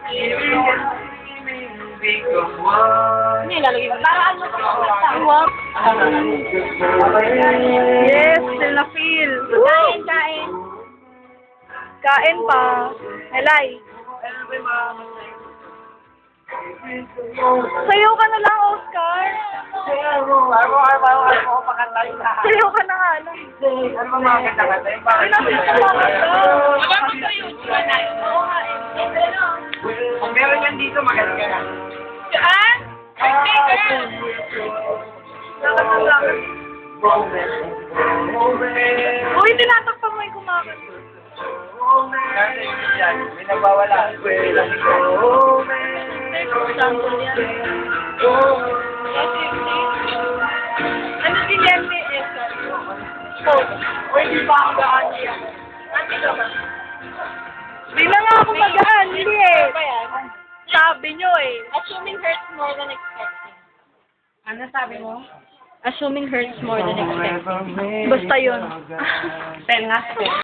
Ano yung lalagay mo? Para ano sa uwak? Yes, still na feel. Kain, kain. Kain pa. Helay. Sayaw ka na lang, Oscar. Sayaw ka na nga lang. Ano ba mga kanta-kanta? Ay, natin sa mga Oo nga eh. Kung meron yan dito, magaling ka na. Saan? Uy, tinatakpan mo yung kumakas. Kasi yan, may nabawala. Sample yan. Ano si Lemmy Esa? Uy, di ba ako daan yan? Di na nga ako magaan, hindi eh. Ba yan? Sabi nyo eh. Assuming hurts more than expecting. Ano sabi mo? Assuming hurts more than expecting. Basta yun. Pen nga.